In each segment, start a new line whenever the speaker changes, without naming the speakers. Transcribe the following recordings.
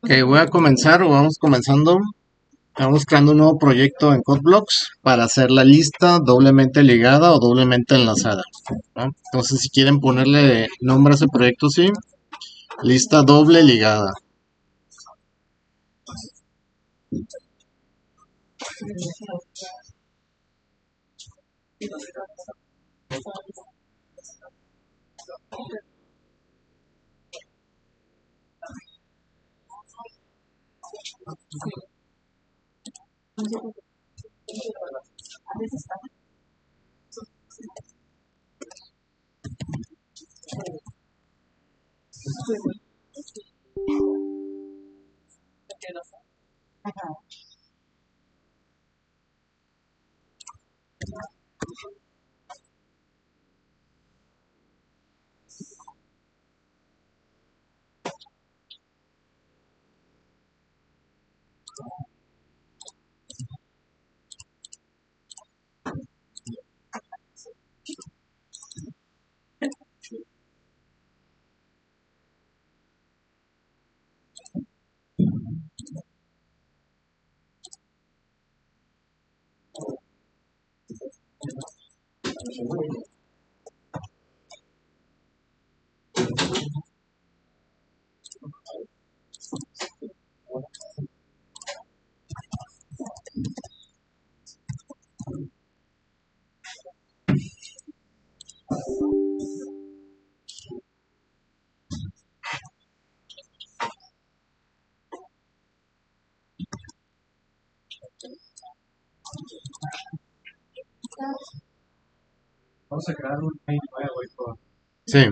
Ok, voy a comenzar o vamos comenzando. Vamos creando un nuevo proyecto en CodeBlocks para hacer la lista doblemente ligada o doblemente enlazada, ¿no? Entonces, si quieren ponerle nombre a ese proyecto, sí, lista doble ligada.
Vamos a crear un main nuevo y todo.
Sí,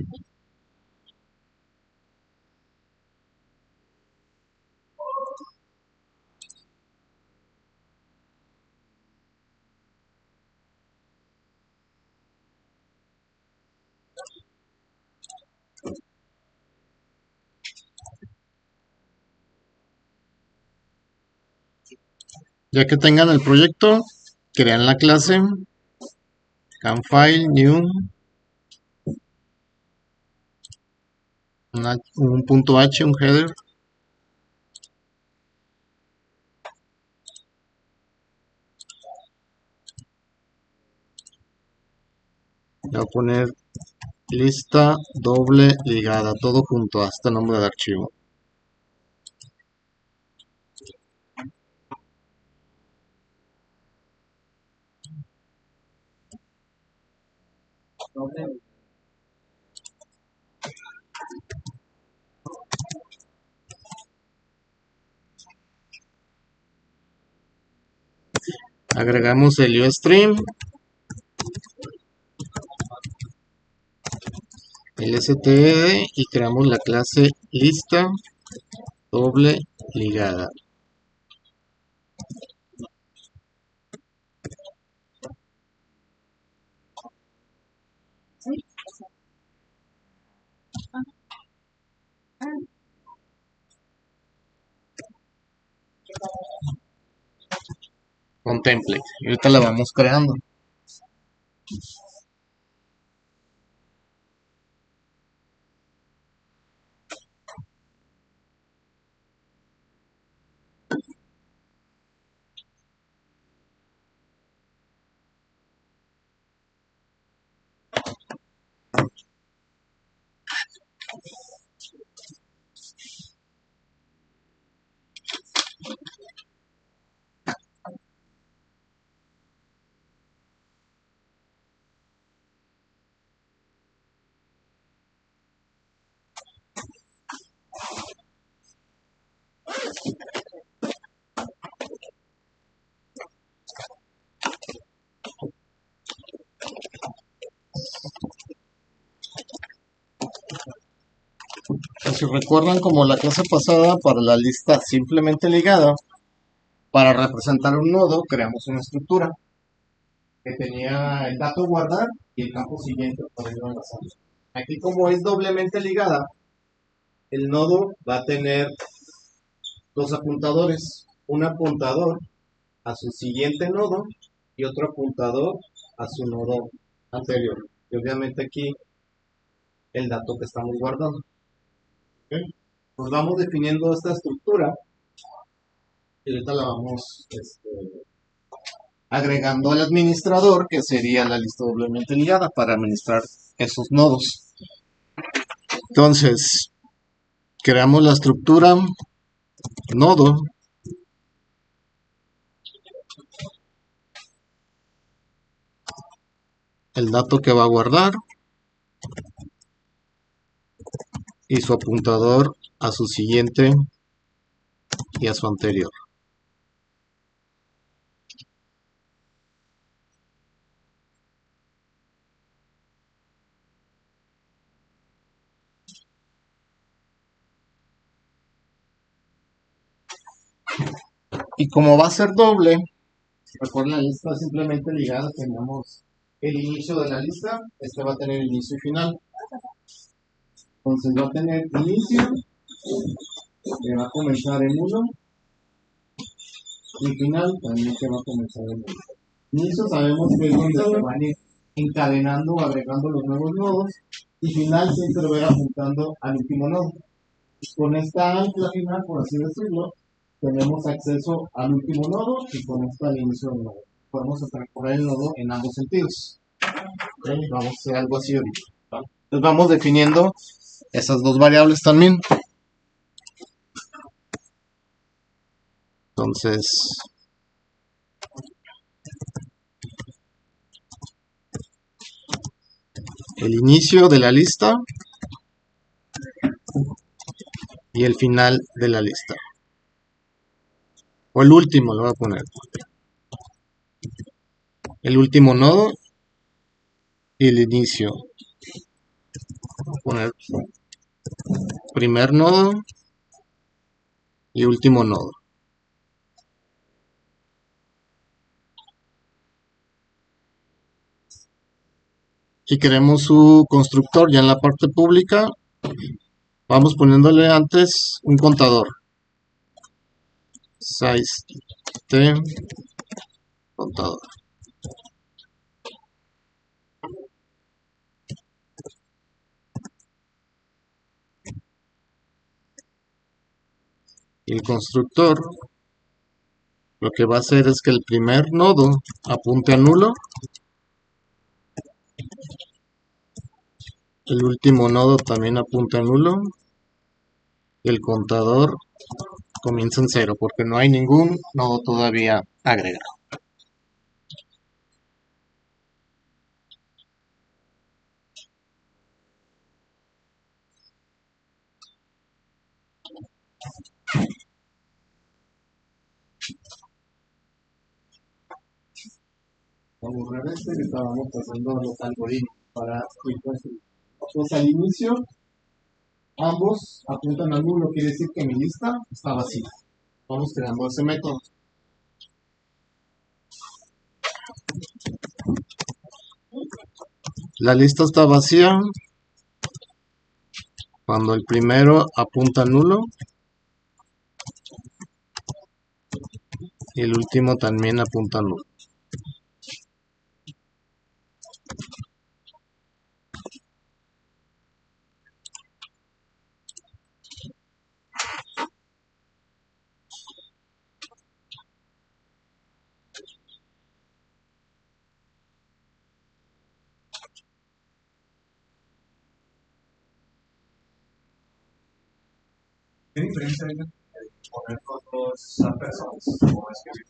ya que tengan el proyecto, crean la clase, canFile, new, un punto H, un header. Le voy a poner lista doble ligada, todo junto hasta el nombre de archivo.
Doble.
Agregamos el UStream, el std y creamos la clase lista doble ligada. Con template. Y ahorita la vamos creando. Si recuerdan, como la clase pasada, para la lista simplemente ligada, para representar un nodo, creamos una estructura que tenía el dato guardar y el campo siguiente para irlo enlazando. Aquí, como es doblemente ligada, el nodo va a tener dos apuntadores, un apuntador a su siguiente nodo y otro apuntador a su nodo anterior. Y obviamente aquí el dato que estamos guardando. ¿Ok? Pues vamos definiendo esta estructura y ahorita la vamos agregando al administrador, que sería la lista doblemente ligada para administrar esos nodos. Entonces, creamos la estructura nodo, el dato que va a guardar y su apuntador a su siguiente y a su anterior. Y como va a ser doble, recuerden, la lista simplemente ligada, tenemos el inicio de la lista, este va a tener inicio y final. Entonces va a tener inicio, que va a comenzar en 1, y final también que va a comenzar en 1. Inicio sabemos que es donde se van a ir encadenando o agregando los nuevos nodos, y final siempre va a ir apuntando al último nodo. Con esta ancla final, por así decirlo, tenemos acceso al último nodo y con esto al inicio del nodo. Podemos recorrer el nodo en ambos sentidos. ¿Okay? Vamos a hacer algo así ahorita. ¿Vale? Entonces vamos definiendo esas dos variables también. Entonces, el inicio de la lista y el final de la lista. O el último, lo voy a poner. El último nodo y el inicio. Voy a poner primer nodo y último nodo. Y queremos su constructor ya en la parte pública. Vamos poniéndole antes un contador. Size t contador. Y el constructor lo que va a hacer es que el primer nodo apunte a nulo. El último nodo también apunta a nulo. Y el contador comienza en 0 porque no hay ningún nodo todavía agregado. Vamos a ver y estábamos pasando los algoritmos para ir construyendo. Pues al inicio ambos apuntan a nulo, quiere decir que mi lista está vacía. Vamos creando ese método. La lista está vacía cuando el primero apunta a nulo y el último también apunta a nulo.
¿Qué diferencia hay entre poner fotos a personas o escribir?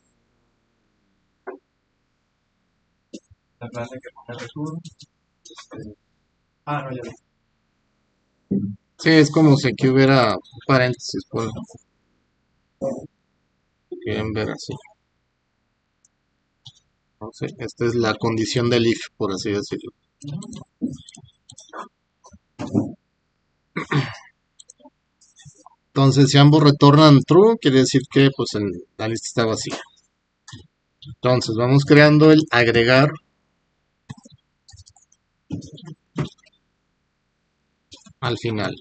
La clase que pone return. No, ya vi.
Sí, es como si aquí hubiera paréntesis, pues. Quieren ver así. No sé, esta es la condición del if, por así decirlo. Entonces, si ambos retornan true, quiere decir que pues la lista está vacía. Entonces, vamos creando el agregar al final.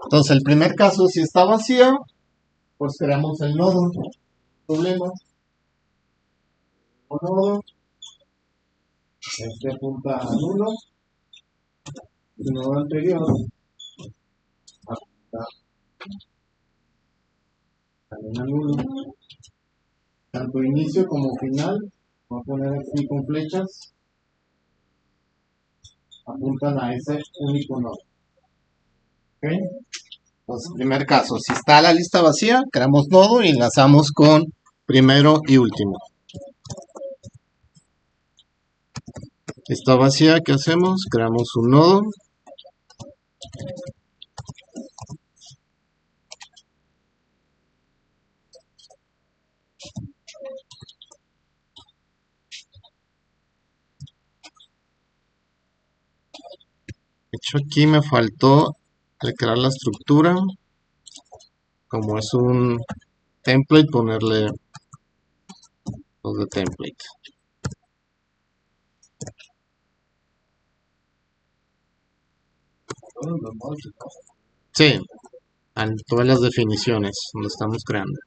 Entonces, el primer caso, si está vacío, Pues creamos el nodo. Problema. Un nodo. Este apunta al 1. El nodo anterior apunta también al 1. Tanto inicio como final, voy a poner aquí con flechas, apuntan a ese único nodo. ¿Ok? Entonces, primer caso, si está la lista vacía, creamos nodo y enlazamos con primero y último. Está vacía, ¿qué hacemos? Creamos un nodo. De hecho, aquí me faltó crear la estructura. Como es un template, ponerle los de template. Sí, en todas las definiciones donde estamos creando.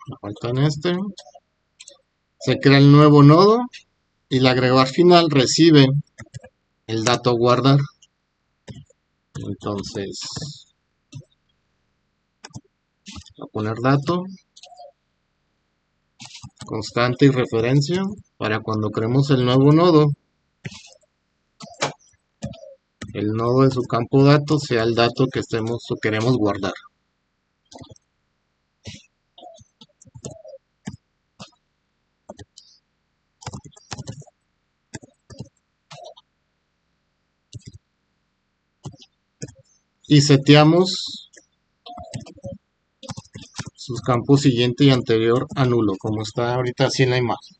Me falta en este. Se crea el nuevo nodo y el agregar final recibe el dato a guardar. Entonces, voy a poner dato, constante y referencia para cuando creemos el nuevo nodo, el nodo en su campo dato sea el dato que estemos o queremos guardar. Y seteamos sus campos siguiente y anterior a nulo, como está ahorita así en la imagen.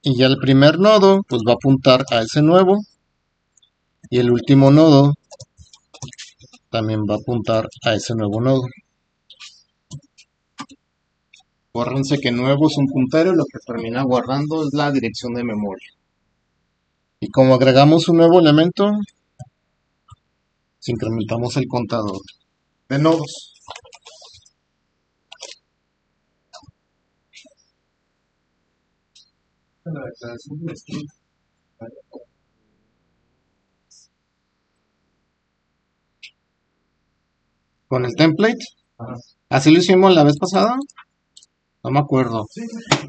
Y ya el primer nodo pues va a apuntar a ese nuevo y el último nodo también va a apuntar a ese nuevo nodo. Acuérdense que nuevo es un puntero y lo que termina guardando es la dirección de memoria. Y como agregamos un nuevo elemento, incrementamos el contador de nodos. Con el template, así lo hicimos la vez pasada, no me acuerdo.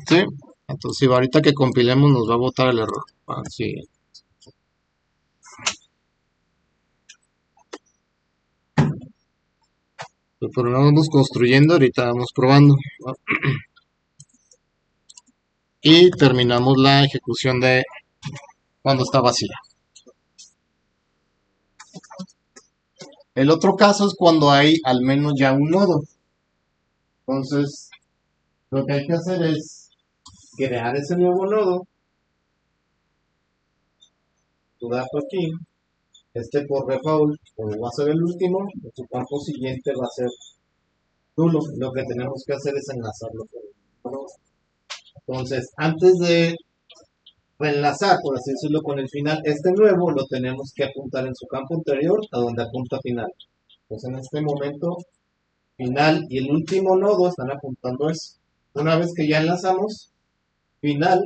Sí. Entonces si ahorita que compilemos nos va a botar el error. Sí. Pero no vamos construyendo, ahorita vamos probando. Y terminamos la ejecución de cuando está vacía. El otro caso es cuando hay al menos ya un nodo. Entonces, lo que hay que hacer es crear ese nuevo nodo. Tu dato aquí, por default, como va a ser el último, su campo siguiente va a ser nulo. Lo que tenemos que hacer es enlazarlo con el nodo. Entonces, antes de reenlazar, por así decirlo, con el final, este nuevo lo tenemos que apuntar en su campo anterior a donde apunta final. Entonces, en este momento, final y el último nodo están apuntando eso. Una vez que ya enlazamos, final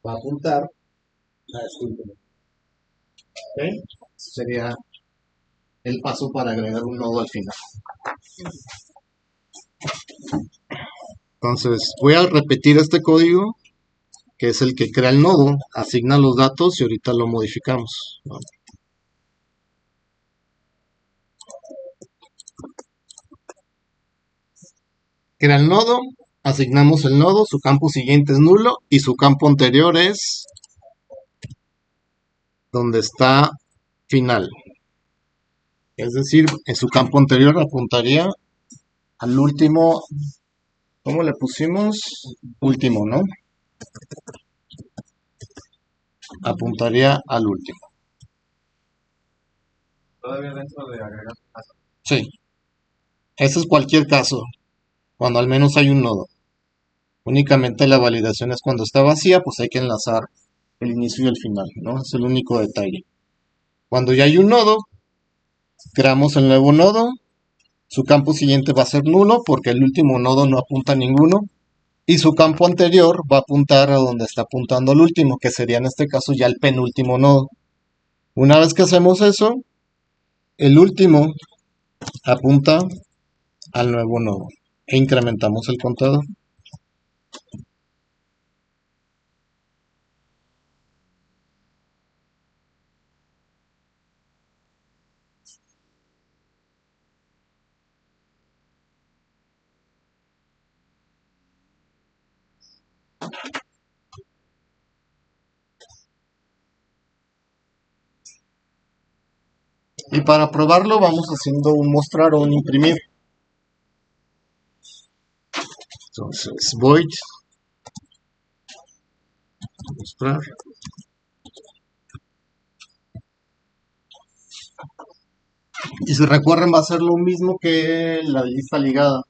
va a apuntar a este último. ¿Ok? Eso sería el paso para agregar un nodo al final. Entonces, voy a repetir este código, que es el que crea el nodo, asigna los datos y ahorita lo modificamos. Ok, crea el nodo, asignamos el nodo, su campo siguiente es nulo y su campo anterior es donde está final. Es decir, en su campo anterior apuntaría al último, ¿cómo le pusimos? Último, ¿no? Apuntaría al último.
Todavía dentro de agregar casa.
Sí, ese es cualquier caso, cuando al menos hay un nodo. Únicamente la validación es cuando está vacía, pues hay que enlazar el inicio y el final, ¿no? Es el único detalle. Cuando ya hay un nodo, creamos el nuevo nodo, su campo siguiente va a ser nulo porque el último nodo no apunta a ninguno, y su campo anterior va a apuntar a donde está apuntando el último, que sería en este caso ya el penúltimo nodo. Una vez que hacemos eso, el último apunta al nuevo nodo e incrementamos el contador. Y para probarlo vamos haciendo un mostrar o un imprimir. Entonces, void mostrar. Y si recuerden va a ser lo mismo que la lista ligada.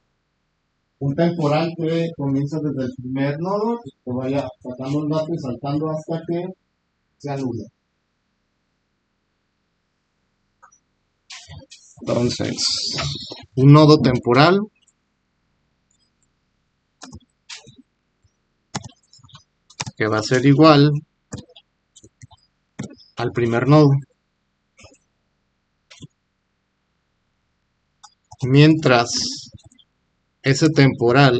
Un temporal que comienza desde el primer nodo, que vaya sacando el dato y saltando hasta que sea nulo. Entonces, un nodo temporal que va a ser igual al primer nodo. Mientras ese temporal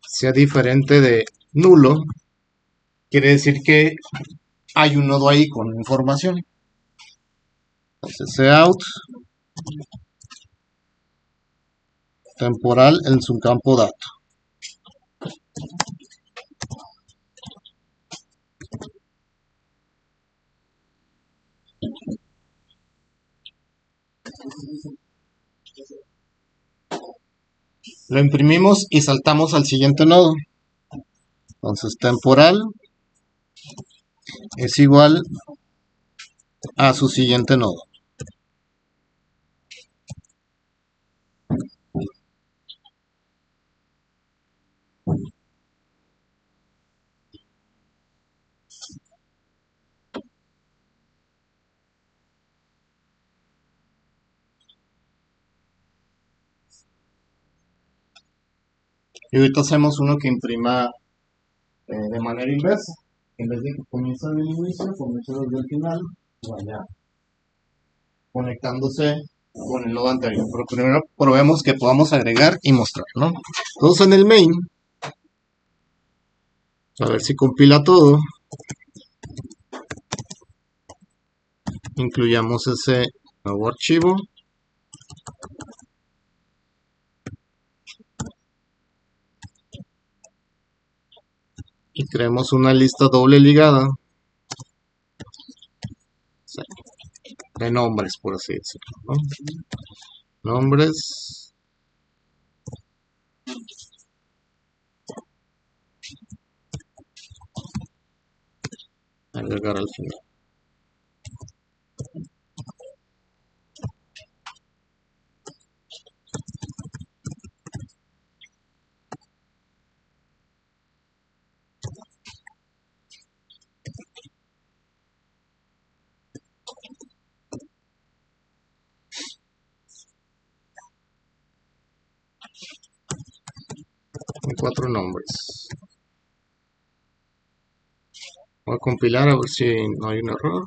sea diferente de nulo, quiere decir que hay un nodo ahí con información. Entonces, out temporal en su campo dato. Lo imprimimos y saltamos al siguiente nodo. Entonces, temporal es igual a su siguiente nodo. Y ahorita hacemos uno que imprima de manera inversa. En vez de que comience del inicio, comience desde el final, vaya conectándose con el nodo anterior. Pero primero probemos que podamos agregar y mostrar, ¿no? Entonces en el main, a ver si compila todo. Incluyamos ese nuevo archivo. Y creemos una lista doble ligada de nombres, por así decirlo, ¿no? Nombres. Agregar al final. Con 4 nombres. Voy a compilar a ver si no hay un error.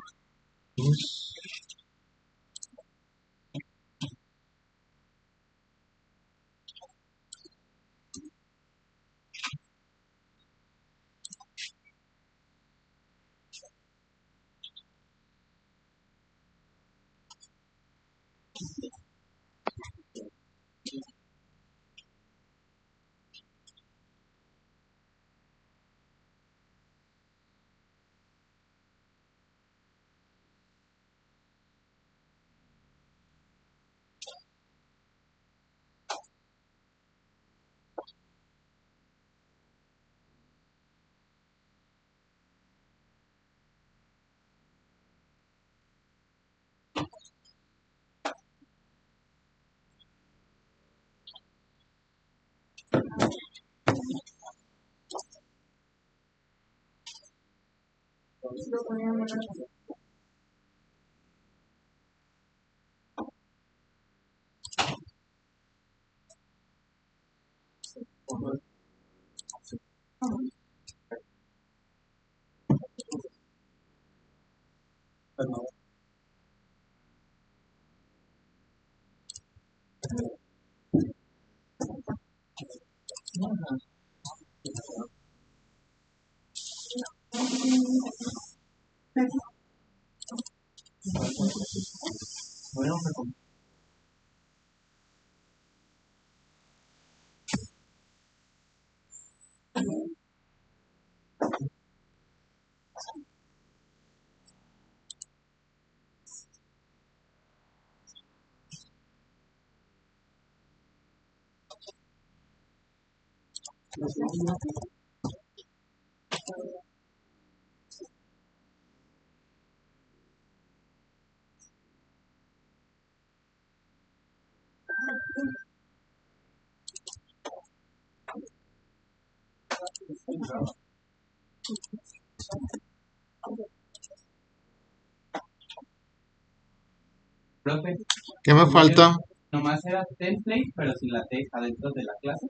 Profe,
¿Qué me falta?
nomás era template, pero sin la T adentro de la clase.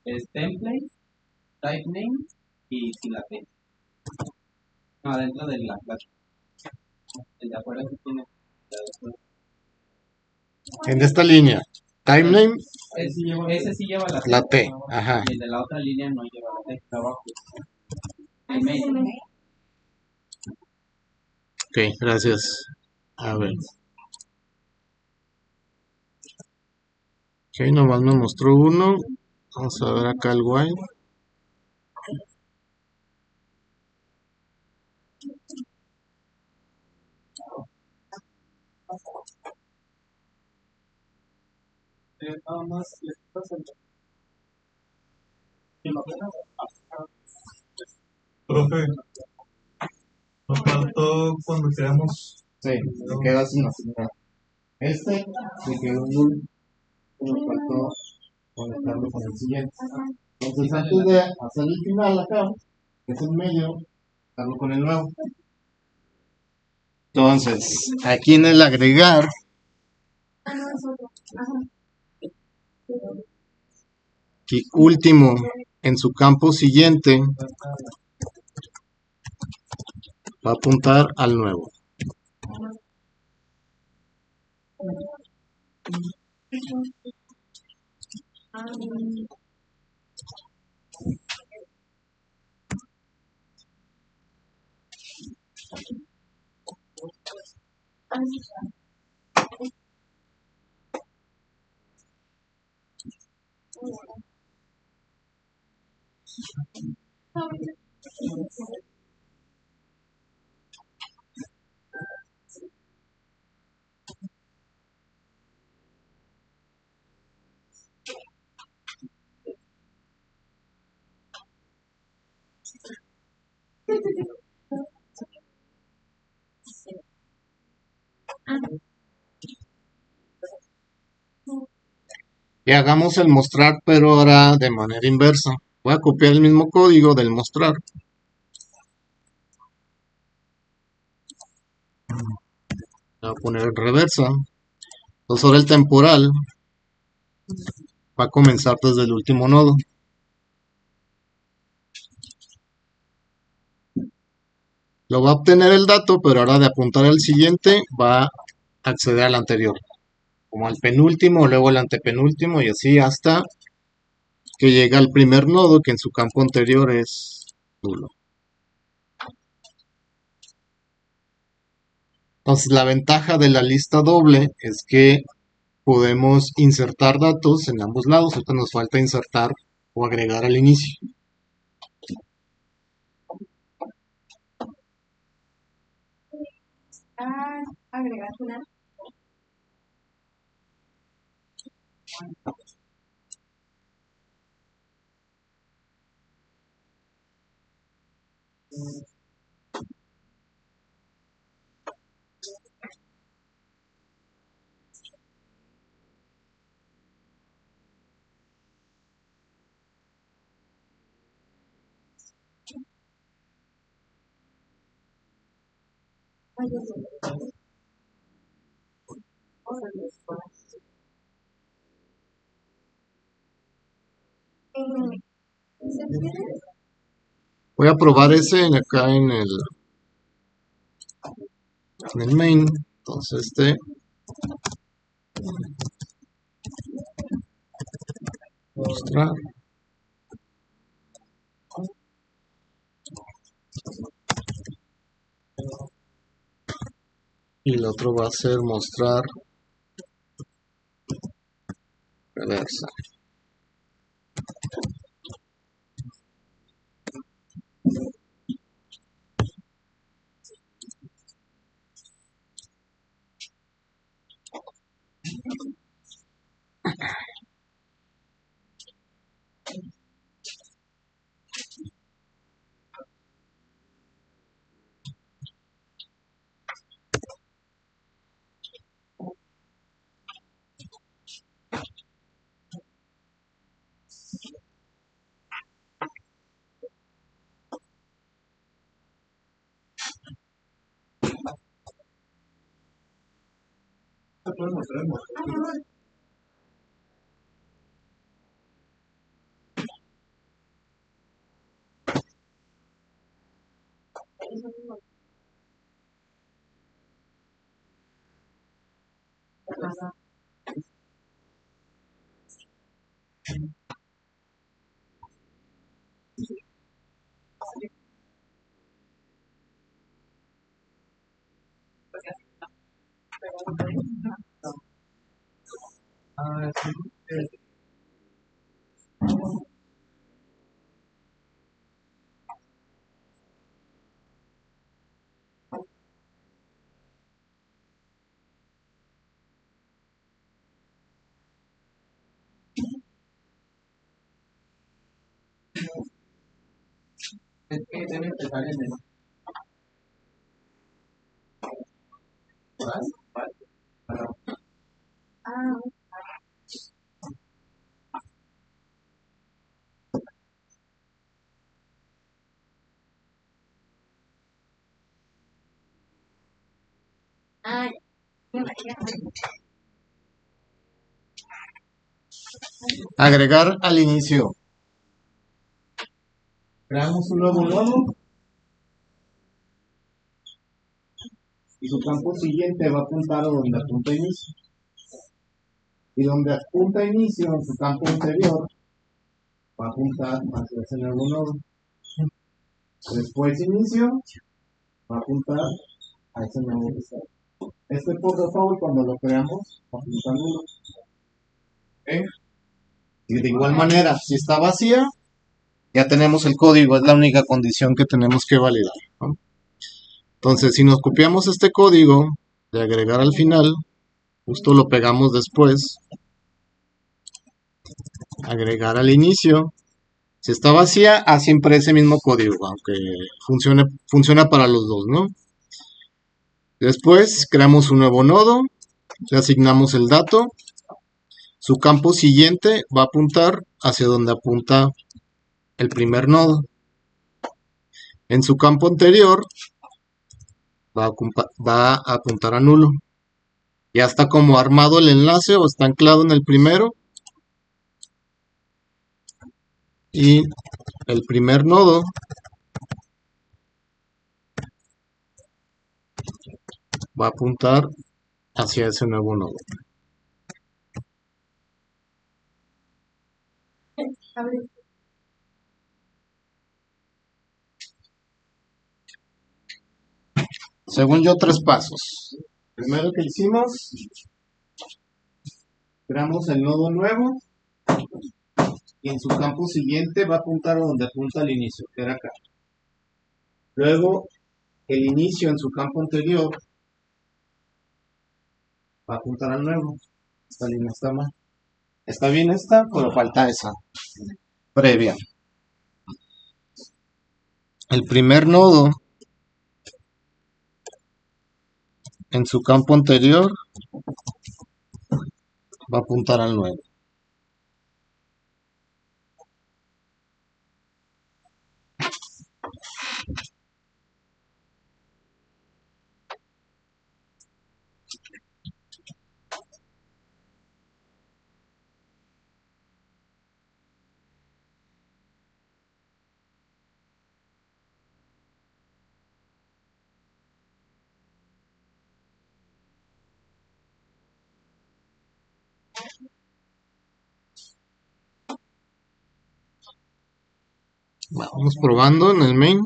Es template, type name y sin la T. No, adentro de la clase. El de afuera sí tiene.
En esta línea. Timeline,
Ese sí lleva la T.
la T. Ajá.
Y el de la otra línea no lleva la T. Está abajo. El main.
Ok, gracias. A ver. Ok, nomás me mostró uno. Vamos a ver acá el while.
Profe, nos faltó cuando creamos.
Sí, se queda sin asignar. Este se quedó nulo. Nos faltó conectarlo con el siguiente. Entonces, antes de hacer el final acá, que es en medio, conectarlo con el nuevo. Entonces, aquí en el agregar, aquí último, en su campo siguiente, va a apuntar al nuevo. Y hagamos el mostrar, pero ahora de manera inversa. Voy a copiar el mismo código del mostrar. Voy a poner en reversa. Entonces ahora el temporal va a comenzar desde el último nodo. Lo va a obtener el dato, pero ahora de apuntar al siguiente va a acceder al anterior. Como al penúltimo, luego al antepenúltimo y así hasta que llega al primer nodo que en su campo anterior es nulo. Entonces la ventaja de la lista doble es que podemos insertar datos en ambos lados. Ahorita nos falta insertar o agregar al inicio.
Agregar una.
Voy a probar ese acá en el main. Entonces mostrar. Y el otro va a ser mostrar reversa.
Se puede mostrar en mostrar. Ah, sí.
Es que debe empezar en el.
Agregar al inicio. Creamos un nuevo nodo y su campo siguiente va a apuntar a donde apunta inicio. Y donde apunta inicio en su campo anterior va a apuntar hacia ese nuevo nodo. Después inicio va a apuntar a ese nuevo nodo. Por default cuando lo creamos apunta nulo. ¿Ok? Y de igual manera, si está vacía, ya tenemos el código, es la única condición que tenemos que validar, ¿no? Entonces, si nos copiamos este código de agregar al final, justo lo pegamos después, agregar al inicio. Si está vacía, haz siempre ese mismo código, aunque funciona para los dos, ¿no? Después creamos un nuevo nodo, le asignamos el dato, su campo siguiente va a apuntar hacia donde apunta el primer nodo. En su campo anterior va a apuntar a nulo. Ya está como armado el enlace o está anclado en el primero. Y el primer nodo va a apuntar hacia ese nuevo nodo. Según yo, 3 pasos. Primero que hicimos, creamos el nodo nuevo y en su campo siguiente va a apuntar a donde apunta el inicio, que era acá. Luego, el inicio en su campo anterior va a apuntar al nuevo. Esta línea está mal. Está bien esta, pero falta esa previa. El primer nodo en su campo anterior va a apuntar al nuevo. Vamos probando en el main.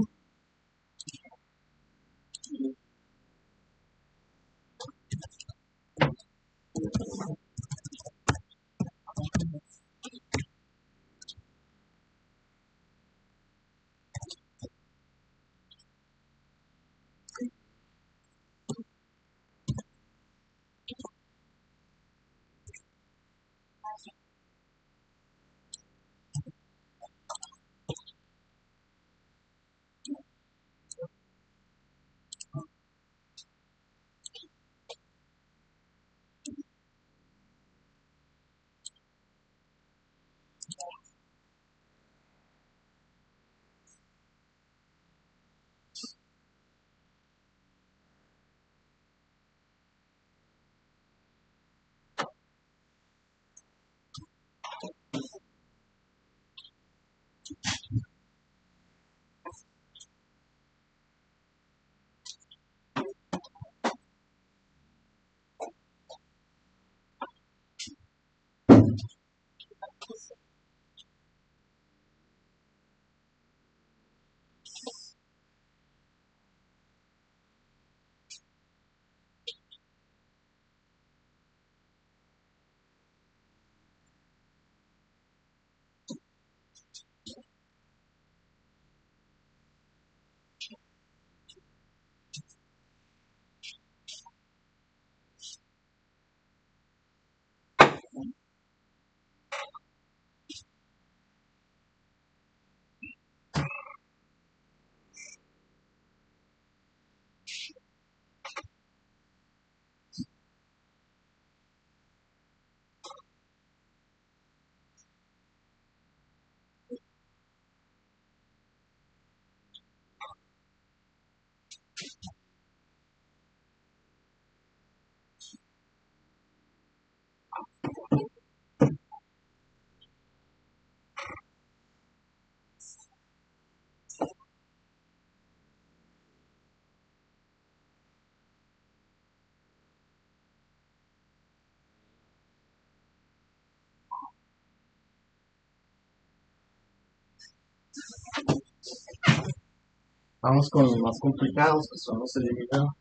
Vamos con los más complicados, que son los eliminados.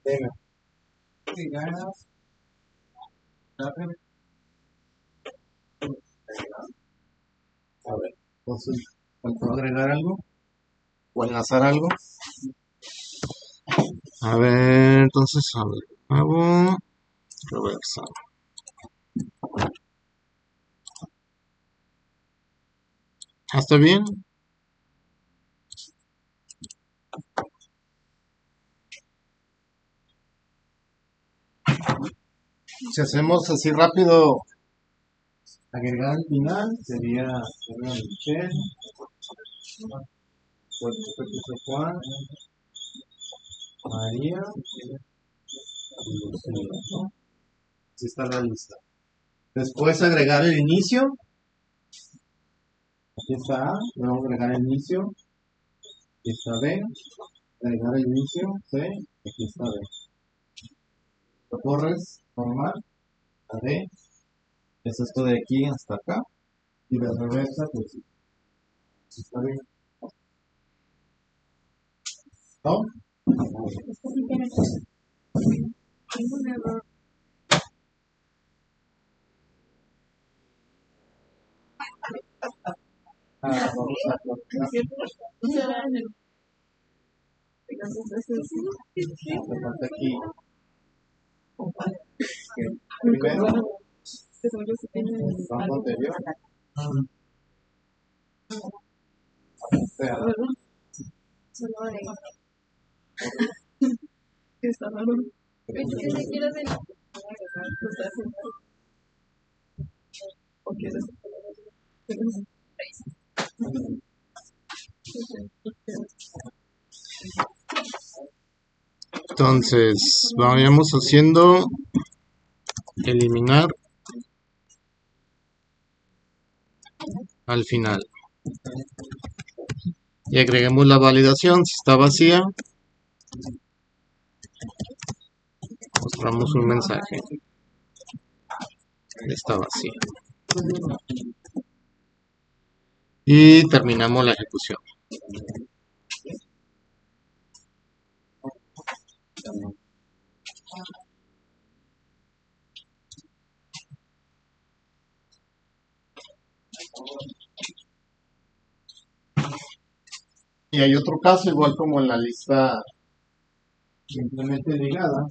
Venga. A ver, entonces, ¿puedo agregar algo? ¿O enlazar algo? A ver, entonces, a ver, nuevo, reversa. ¿Está bien? Si hacemos así rápido, agregar al final sería Michelle, Juan, María y Lucía, ¿no? Así está la lista. Después agregar el inicio. Aquí está A, luego agregar el inicio. Aquí está B, agregar el inicio, C, aquí está B. Lo corres, normal, a D, es esto de aquí hasta acá, y de reversa, pues sí, está bien. ¿No?
Esto sí tiene ningún error.
Vamos a colocar. Hace falta aquí. Primero, el campo anterior. Espera.
Solo agrego. Está raro. ¿Qué me quieres decir? ¿O quieres?
Entonces, vayamos haciendo eliminar al final. Y agreguemos la validación. Si está vacía, mostramos un mensaje. Está vacía. Y terminamos la ejecución. Y hay otro caso, igual como en la lista simplemente ligada,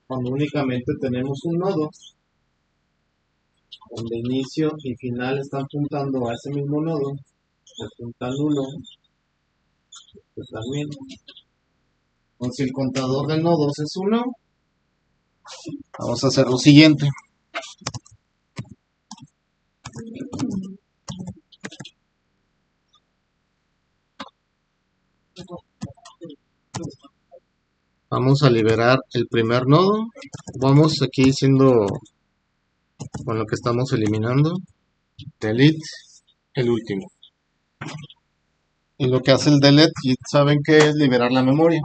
cuando únicamente tenemos un nodo, donde inicio y final están apuntando a ese mismo nodo, se apunta nulo, pues también. Entonces, si el contador de nodos es 1, vamos a hacer lo siguiente. Vamos a liberar el primer nodo. Vamos aquí diciendo con lo que estamos eliminando. Delete el último. Y lo que hace el delete, saben que es liberar la memoria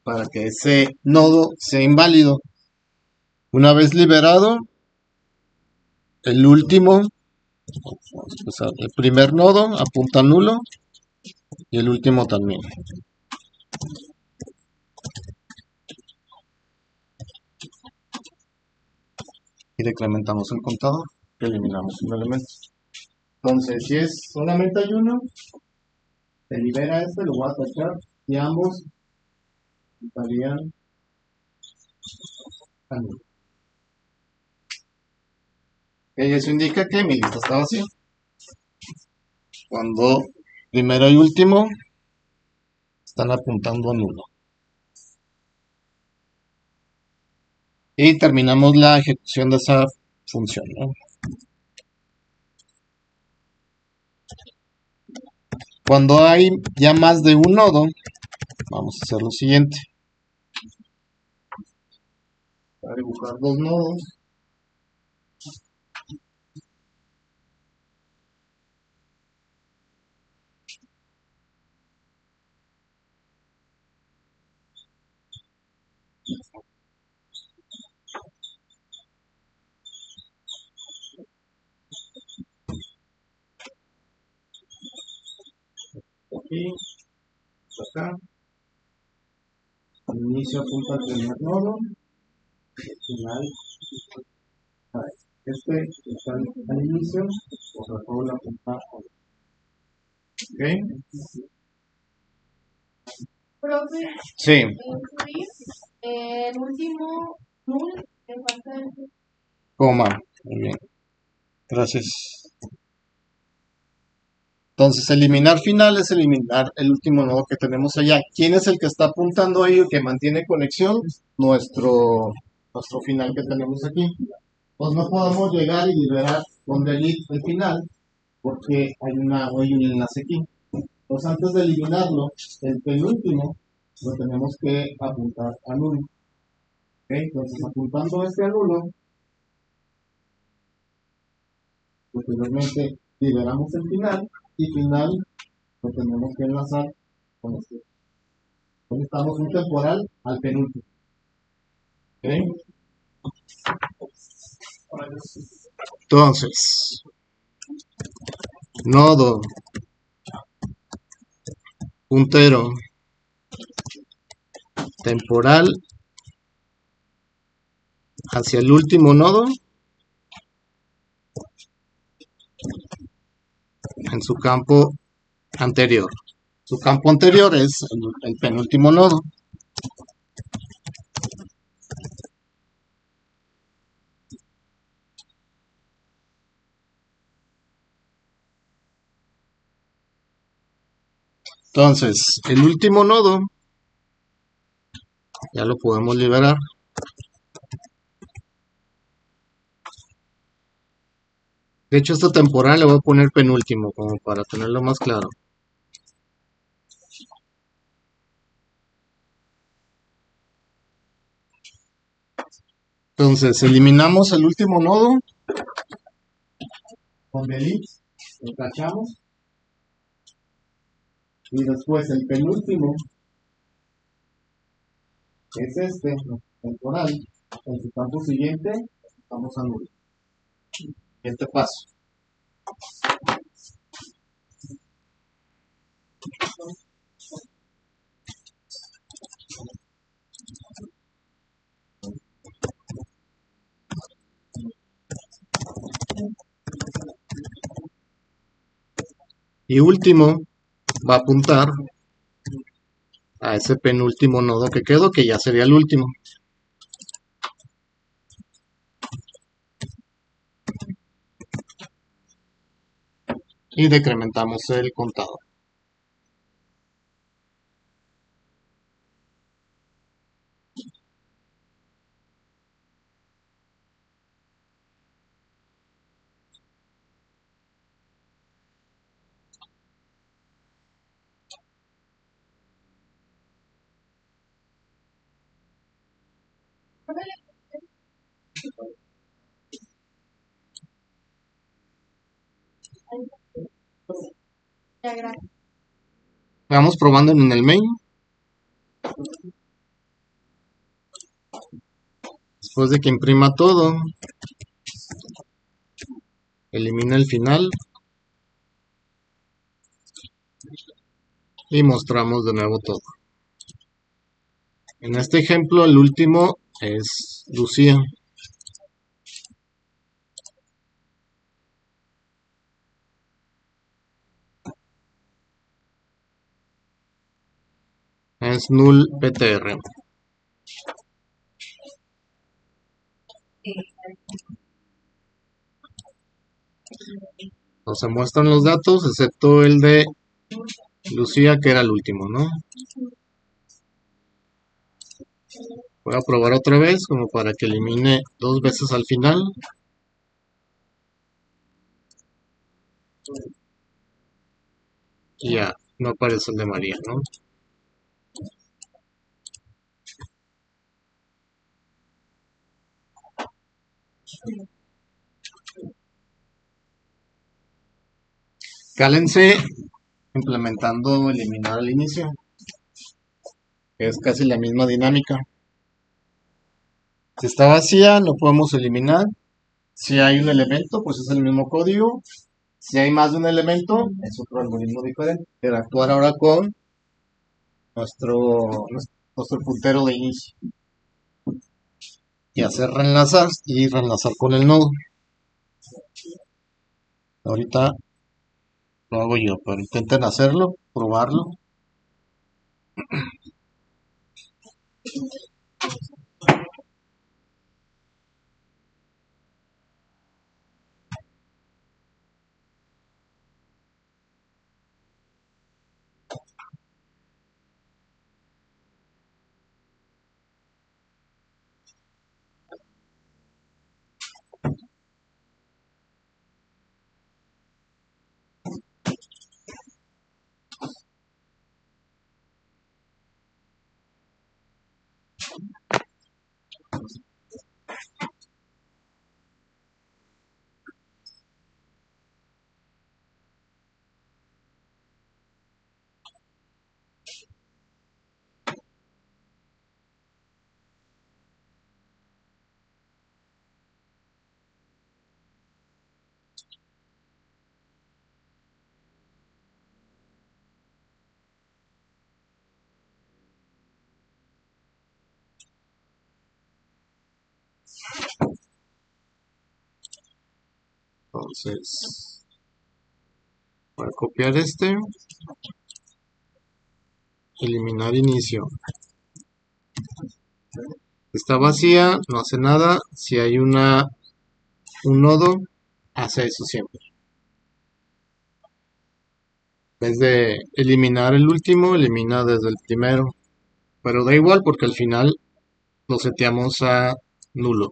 para que ese nodo sea inválido. Una vez liberado, el último, el primer nodo apunta a nulo y el último también. Y decrementamos el contador, eliminamos un elemento. Entonces, si es solamente hay uno, se libera este, lo voy a tachar, y ambos estarían a nulo. Y eso indica que mi lista está vacía. Cuando primero y último están apuntando a nulo. Y terminamos la ejecución de esa función, ¿no? Cuando hay ya más de un nodo, vamos a hacer lo siguiente. Voy a dibujar dos nodos. Aquí, acá. Al inicio apunta al primer nodo. Al final, este está al inicio, por favor la apunta a otro. ¿Ok?
Profe,
Sí.
incluir el último null de falta de...
Coma. Muy bien. Gracias. Entonces, eliminar final es eliminar el último nodo que tenemos allá. ¿Quién es el que está apuntando ahí o que mantiene conexión? Nuestro final que tenemos aquí. Pues no podemos llegar y liberar con delete el final porque hay un enlace aquí. Pues antes de eliminarlo, el penúltimo lo tenemos que apuntar a nulo. ¿Okay? Entonces, apuntando este a nulo, posteriormente liberamos el final y final lo tenemos que enlazar con este. Conectamos un temporal al penúltimo. ¿Okay? Entonces, nodo puntero temporal hacia el último nodo en su campo anterior. Su campo anterior es el penúltimo nodo. Entonces, el último nodo ya lo podemos liberar. De hecho, esta temporal le voy a poner penúltimo, como para tenerlo más claro. Entonces, eliminamos el último nodo con delete, lo tachamos. Y después el penúltimo, que es este, temporal, en su campo siguiente, vamos a nulo. Siguiente paso. Y último, va a apuntar a ese penúltimo nodo que quedó, que ya sería el último. Y decrementamos el contador.
Ya, gracias.
Vamos probando en el main. Después de que imprima todo, elimina el final y mostramos de nuevo todo. En este ejemplo, el último es Lucía. Es null ptr. No se muestran los datos, excepto el de Lucía, que era el último, ¿no? Voy a probar otra vez, como para que elimine dos veces al final. Y ya, no aparece el de María, ¿no? Cálense implementando eliminar al inicio, que es casi la misma dinámica. Si está vacía, lo podemos eliminar. Si hay un elemento, pues es el mismo código. Si hay más de un elemento, es otro algoritmo diferente. Interactuar ahora con nuestro puntero de inicio. Y hacer reenlazar y reenlazar con el nodo. Ahorita lo hago yo, pero intenten hacerlo, probarlo. Entonces, voy a copiar este, eliminar inicio. Está vacía, no hace nada. Si hay un nodo, hace eso siempre. En vez de eliminar el último, elimina desde el primero. Pero da igual porque al final lo seteamos a nulo.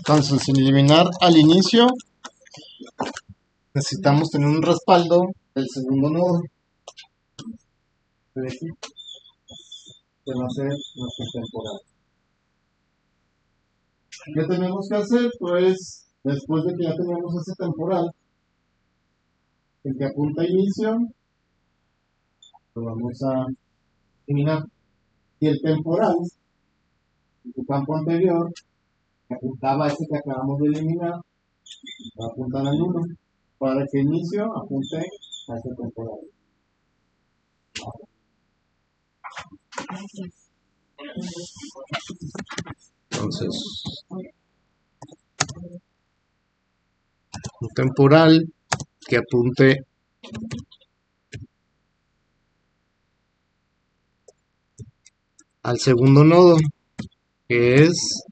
Entonces, sin eliminar al inicio, necesitamos tener un respaldo del segundo nodo. De aquí, que va a ser nuestro temporal. ¿Qué tenemos que hacer? Pues, después de que ya tenemos ese temporal, el que apunta a inicio, lo vamos a eliminar. Y el temporal, en su campo anterior, que apuntaba a ese que acabamos de eliminar, va a apuntar al 1, para que inicio apunte a ese temporal. Entonces, un temporal que apunte al segundo nodo, que es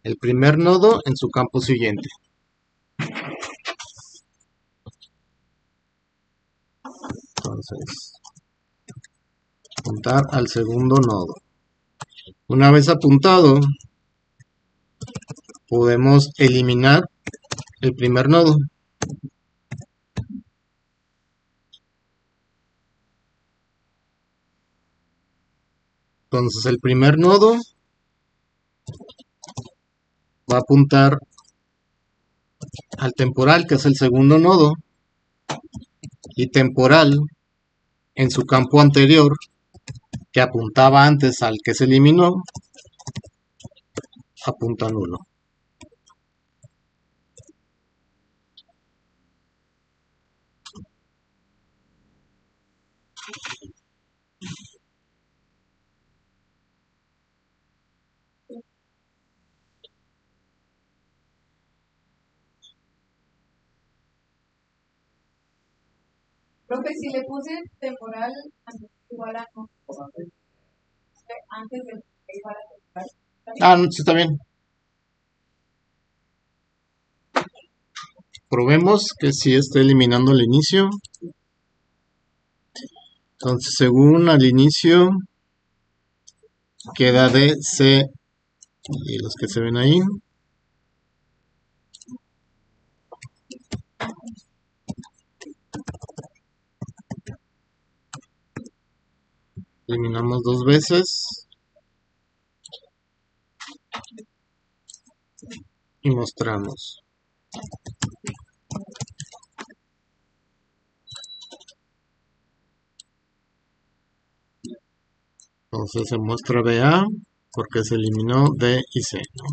el primer nodo en su campo siguiente. Entonces, apuntar al segundo nodo. Una vez apuntado, podemos eliminar el primer nodo. Entonces el primer nodo va a apuntar al temporal, que es el segundo nodo, y temporal en su campo anterior, que apuntaba antes al que se eliminó, apunta al 1.
Profe, si le puse temporal igual a no, antes de igual a temporal.
Ah, no, sí, está bien. Probemos que sí está eliminando al inicio. Entonces, según al inicio, queda D, C y los que se ven ahí. Eliminamos 2 veces. Y mostramos. Entonces se muestra BA porque se eliminó D y C, ¿no?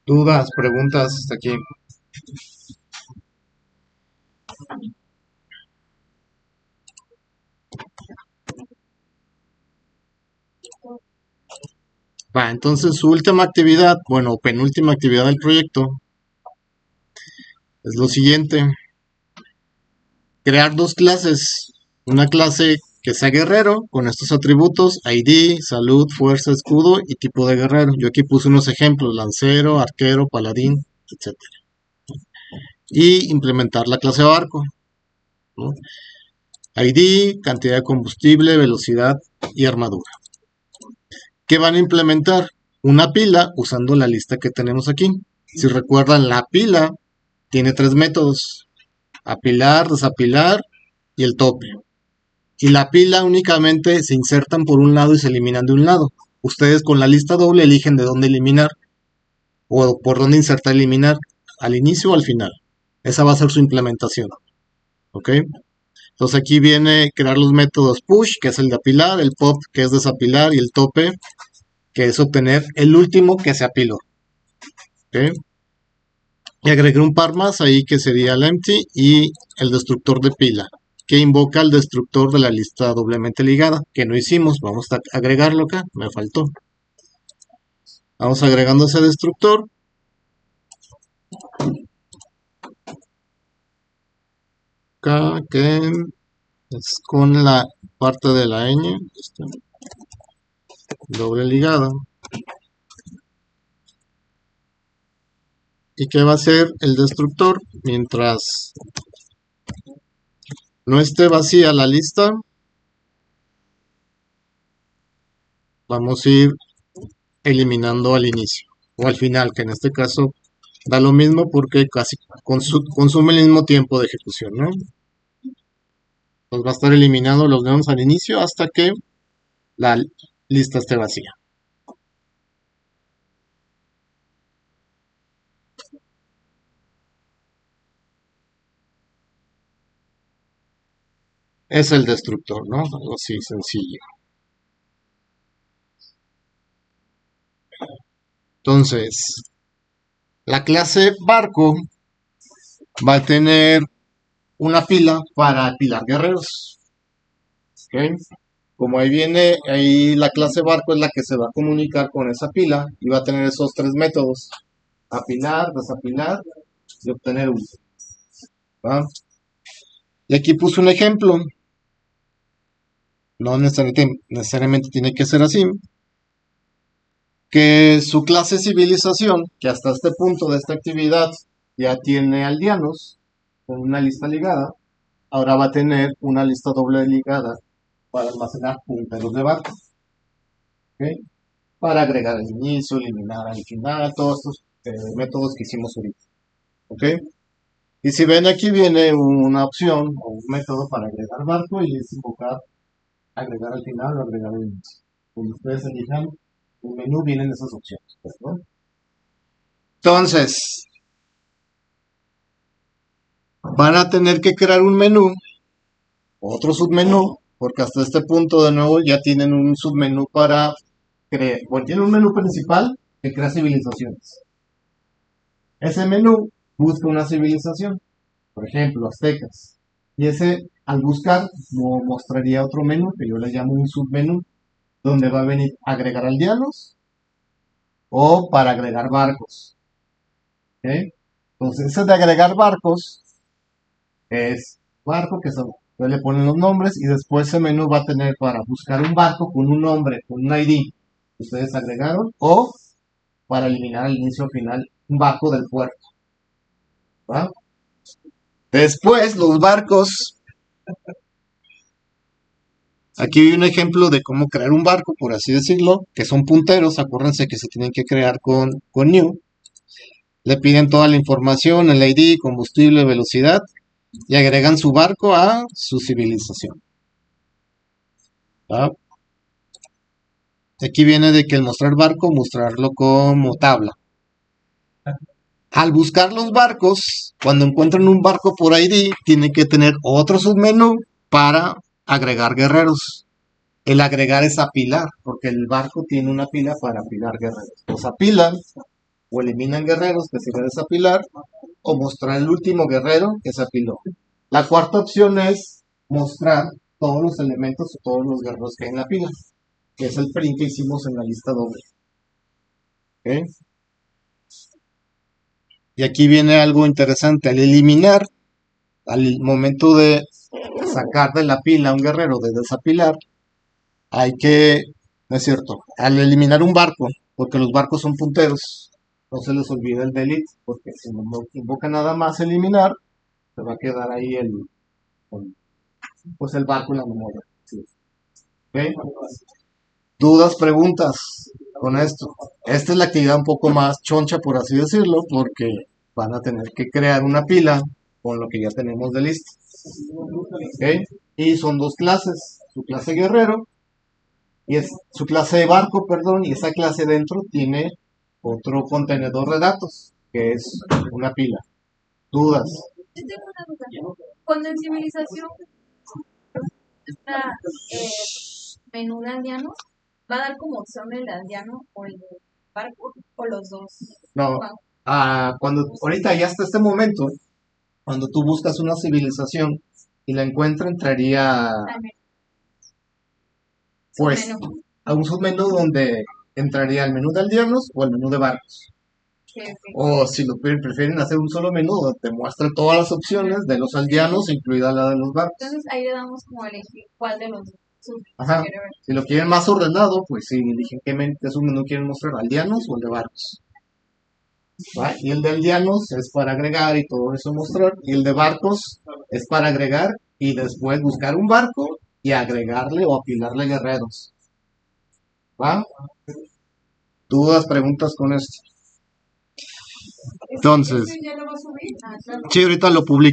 Dudas, preguntas hasta aquí. Va, entonces su última actividad, bueno, penúltima actividad del proyecto es lo siguiente: crear 2 clases. Una clase que sea guerrero con estos atributos: ID, salud, fuerza, escudo y tipo de guerrero. Yo aquí puse unos ejemplos: lancero, arquero, paladín, etc. Y implementar la clase barco, ¿no? ID, cantidad de combustible, velocidad y armadura. ¿Qué van a implementar? Una pila usando la lista que tenemos aquí. Si recuerdan, la pila tiene 3 métodos: apilar, desapilar y el tope. Y la pila únicamente se insertan por un lado y se eliminan de un lado. Ustedes con la lista doble eligen de dónde eliminar. o por dónde insertar eliminar, al inicio o al final. Esa va a ser su implementación. ¿Ok? Entonces aquí viene crear los métodos push, que es el de apilar, el pop, que es desapilar, y el tope, que es obtener el último que se apiló. ¿Ok? Y agregué un par más ahí que sería el empty y el destructor de pila, que invoca el destructor de la lista doblemente ligada, que no hicimos. Vamos a agregarlo acá, me faltó. Vamos agregando ese destructor. Acá, que es con la parte de la ñ, doble ligada. ¿Y qué va a hacer el destructor? Mientras no esté vacía la lista, vamos a ir eliminando al inicio o al final, que en este caso da lo mismo porque casi consume el mismo tiempo de ejecución, ¿no? Pues va a estar eliminando los neones al inicio hasta que la lista esté vacía. Es el destructor, ¿no? Algo así sencillo. Entonces, la clase barco va a tener una pila para apilar guerreros. ¿Ok? Como ahí viene, ahí la clase barco es la que se va a comunicar con esa pila y va a tener esos tres métodos: apilar, desapilar y obtener uno. ¿Va? Y aquí puse un ejemplo. No necesariamente tiene que ser así. Que su clase civilización, que hasta este punto de esta actividad ya tiene aldeanos con una lista ligada, ahora va a tener una lista doble ligada para almacenar punteros de barco. ¿Okay? Para agregar al inicio, eliminar al final, todos estos métodos que hicimos ahorita. ¿Ok? Y si ven, aquí viene una opción o un método para agregar barco y es invocar agregar al final o agregar al inicio. Cuando ustedes elijan un menú, vienen esas opciones. ¿No? Entonces, van a tener que crear un menú, otro submenú, porque hasta este punto de nuevo ya tienen un submenú para crear. Bueno, tienen un menú principal que crea civilizaciones. Ese menú busca una civilización, por ejemplo, aztecas. Y ese, al buscar, mostraría otro menú que yo le llamo un submenú, donde va a venir agregar aldeanos o para agregar barcos. ¿Okay? Entonces, ese de agregar barcos es barco que son, le ponen los nombres y después ese menú va a tener para buscar un barco con un nombre, con un ID que ustedes agregaron, o para eliminar al inicio o final un barco del puerto. ¿Va? Después, los barcos. Aquí hay un ejemplo de cómo crear un barco, por así decirlo, que son punteros. Acuérdense que se tienen que crear con new. Le piden toda la información, el ID, combustible, velocidad, y agregan su barco a su civilización. ¿Va? Aquí viene de que el mostrar barco, mostrarlo como tabla. Al buscar los barcos, cuando encuentran un barco por ID, tienen que tener otro submenú para agregar guerreros. El agregar es apilar, porque el barco tiene una pila para apilar guerreros. Los apilan o eliminan guerreros, que sería desapilar, o mostrar el último guerrero que se apiló. La cuarta opción es mostrar todos los elementos o todos los guerreros que hay en la pila, que es el print que hicimos en la lista doble. ¿Okay? Y aquí viene algo interesante. Al eliminar, al momento de sacar de la pila a un guerrero, de desapilar, hay que, no es cierto, al eliminar un barco, porque los barcos son punteros, no se les olvida el delete, porque si no invoca nada más eliminar, se va a quedar ahí pues el barco en la memoria. Sí. ¿Okay? ¿Dudas, preguntas con esto? Esta es la actividad un poco más choncha, por así decirlo, porque van a tener que crear una pila con lo que ya tenemos de lista. ¿Okay? Y son dos clases, su clase guerrero y es su clase de barco, perdón, y esa clase dentro tiene otro contenedor de datos, que es una pila. Dudas.
Yo tengo una duda. Cuando en civilización está menú de aldeanos, ¿va a dar como opción el aldeano o el barco? ¿O los dos?
No, cuando ahorita ya hasta este momento, cuando tú buscas una civilización y la encuentras, entraría pues
Menú.
a un submenú donde entraría el menú de aldeanos o el menú de barcos.
Que- que-
O si lo prefieren hacer un solo menú, donde te muestra todas las opciones de los aldeanos, incluida la de los barcos.
Entonces ahí le damos como a elegir cuál de los dos
Ajá.
quiere ver.
Si lo quieren más ordenado, pues sí, eligen qué submenú quieren mostrar, aldeanos o el de barcos. ¿Va? Y el de aldeanos es para agregar y todo eso mostrar. Y el de barcos es para agregar y después buscar un barco y agregarle o apilarle guerreros. ¿Va? ¿Dudas, preguntas con esto? Entonces,
¿Ya lo va a subir? Ah, claro.
sí, ahorita lo publico.